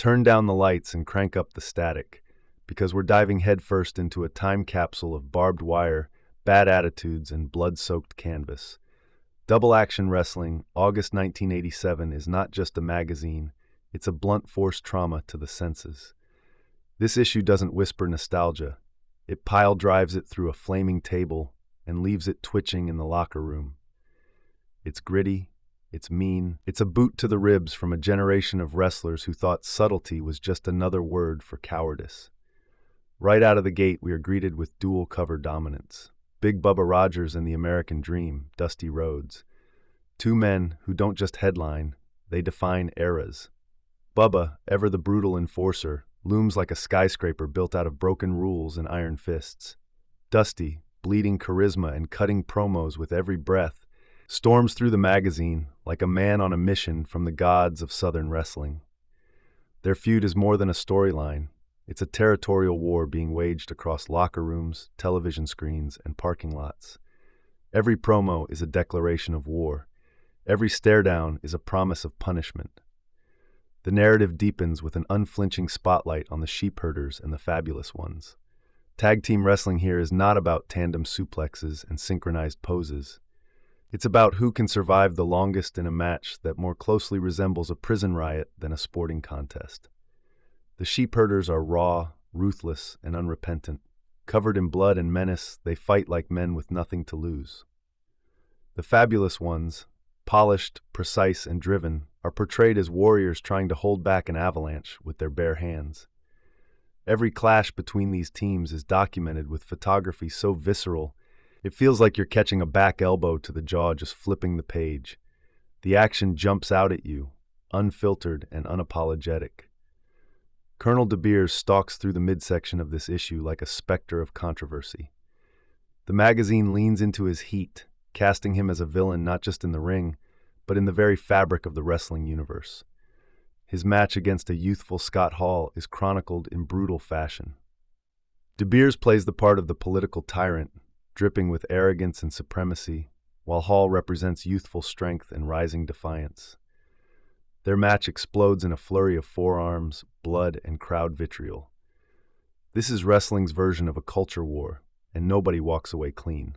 Turn down the lights and crank up the static, because we're diving headfirst into a time capsule of barbed wire, bad attitudes, and blood-soaked canvas. Double Action Wrestling, August 1987, is not just a magazine, it's a blunt force trauma to the senses. This issue doesn't whisper nostalgia. It pile drives it through a flaming table and leaves it twitching in the locker room. It's gritty, it's mean, it's a boot to the ribs from a generation of wrestlers who thought subtlety was just another word for cowardice. Right out of the gate, we are greeted with dual cover dominance. Big Bubba Rogers and the American Dream, Dusty Rhodes. Two men who don't just headline, they define eras. Bubba, ever the brutal enforcer, looms like a skyscraper built out of broken rules and iron fists. Dusty, bleeding charisma and cutting promos with every breath, storms through the magazine like a man on a mission from the gods of Southern wrestling. Their feud is more than a storyline. It's a territorial war being waged across locker rooms, television screens, and parking lots. Every promo is a declaration of war. Every stare-down is a promise of punishment. The narrative deepens with an unflinching spotlight on the Sheepherders and the Fabulous Ones. Tag team wrestling here is not about tandem suplexes and synchronized poses. It's about who can survive the longest in a match that more closely resembles a prison riot than a sporting contest. The Sheepherders are raw, ruthless, and unrepentant. Covered in blood and menace, they fight like men with nothing to lose. The Fabulous Ones, polished, precise, and driven, are portrayed as warriors trying to hold back an avalanche with their bare hands. Every clash between these teams is documented with photography so visceral, it feels like you're catching a back elbow to the jaw just flipping the page. The action jumps out at you, unfiltered and unapologetic. Colonel DeBeers stalks through the midsection of this issue like a specter of controversy. The magazine leans into his heat, casting him as a villain not just in the ring, but in the very fabric of the wrestling universe. His match against a youthful Scott Hall is chronicled in brutal fashion. DeBeers plays the part of the political tyrant, dripping with arrogance and supremacy, while Hall represents youthful strength and rising defiance. Their match explodes in a flurry of forearms, blood, and crowd vitriol. This is wrestling's version of a culture war, and nobody walks away clean.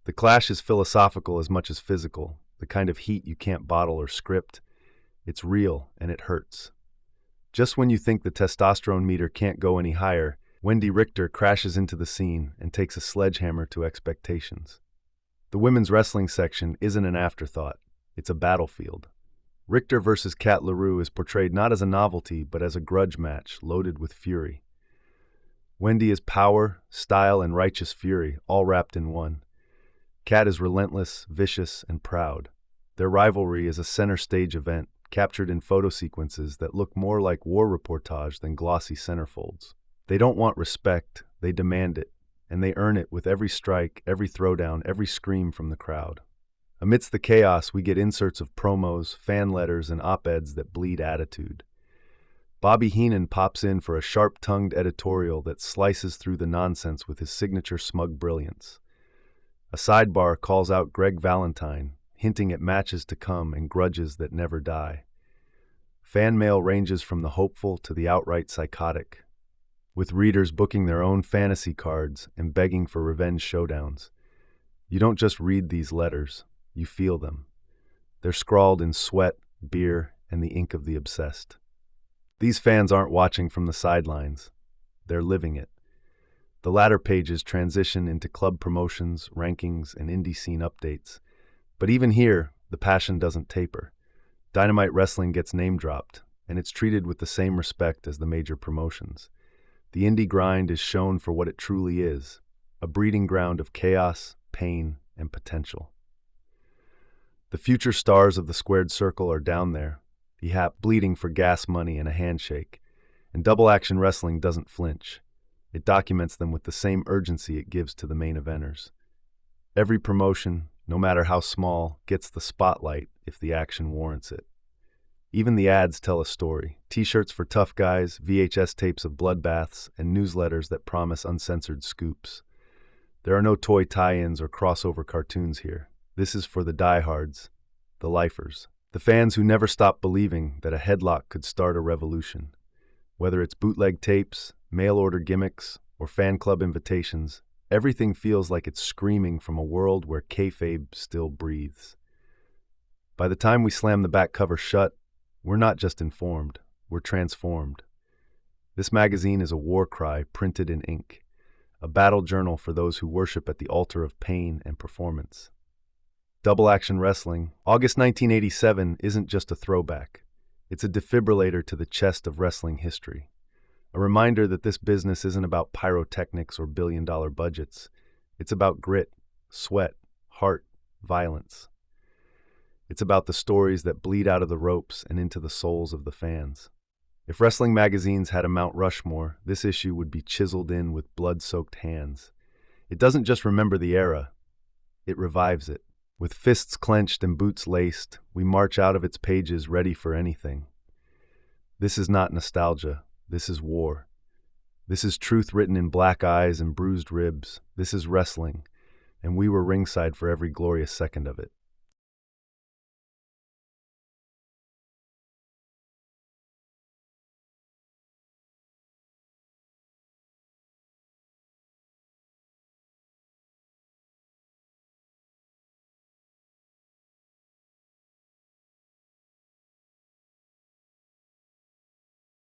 The clash is philosophical as much as physical, the kind of heat you can't bottle or script. It's real, and it hurts. Just when you think the testosterone meter can't go any higher, Wendi Richter crashes into the scene and takes a sledgehammer to expectations. The women's wrestling section isn't an afterthought, it's a battlefield. Richter versus LeRoux is portrayed not as a novelty, but as a grudge match loaded with fury. Wendi is power, style, and righteous fury, all wrapped in one. Kat is relentless, vicious, and proud. Their rivalry is a center stage event, captured in photo sequences that look more like war reportage than glossy centerfolds. They don't want respect, they demand it, and they earn it with every strike, every throwdown, every scream from the crowd. Amidst the chaos, we get inserts of promos, fan letters, and op-eds that bleed attitude. Bobby Heenan pops in for a sharp-tongued editorial that slices through the nonsense with his signature smug brilliance. A sidebar calls out Greg Valentine, hinting at matches to come and grudges that never die. Fan mail ranges from the hopeful to the outright psychotic, with readers booking their own fantasy cards and begging for revenge showdowns. You don't just read these letters, you feel them. They're scrawled in sweat, beer, and the ink of the obsessed. These fans aren't watching from the sidelines. They're living it. The latter pages transition into club promotions, rankings, and indie scene updates. But even here, the passion doesn't taper. Dynamite Wrestling gets name-dropped, and it's treated with the same respect as the major promotions. The indie grind is shown for what it truly is, a breeding ground of chaos, pain, and potential. The future stars of the squared circle are down there, bleeding for gas money and a handshake, and Double Action Wrestling doesn't flinch. It documents them with the same urgency it gives to the main eventers. Every promotion, no matter how small, gets the spotlight if the action warrants it. Even the ads tell a story. T-shirts for tough guys, VHS tapes of bloodbaths, and newsletters that promise uncensored scoops. There are no toy tie-ins or crossover cartoons here. This is for the diehards, the lifers. The fans who never stopped believing that a headlock could start a revolution. Whether it's bootleg tapes, mail-order gimmicks, or fan club invitations, everything feels like it's screaming from a world where kayfabe still breathes. By the time we slam the back cover shut, we're not just informed, we're transformed. This magazine is a war cry printed in ink, a battle journal for those who worship at the altar of pain and performance. Double Action Wrestling, August 1987, isn't just a throwback. It's a defibrillator to the chest of wrestling history. A reminder that this business isn't about pyrotechnics or billion-dollar budgets. It's about grit, sweat, heart, violence. It's about the stories that bleed out of the ropes and into the souls of the fans. If wrestling magazines had a Mount Rushmore, this issue would be chiseled in with blood-soaked hands. It doesn't just remember the era, it revives it. With fists clenched and boots laced, we march out of its pages ready for anything. This is not nostalgia. This is war. This is truth written in black eyes and bruised ribs. This is wrestling, and we were ringside for every glorious second of it.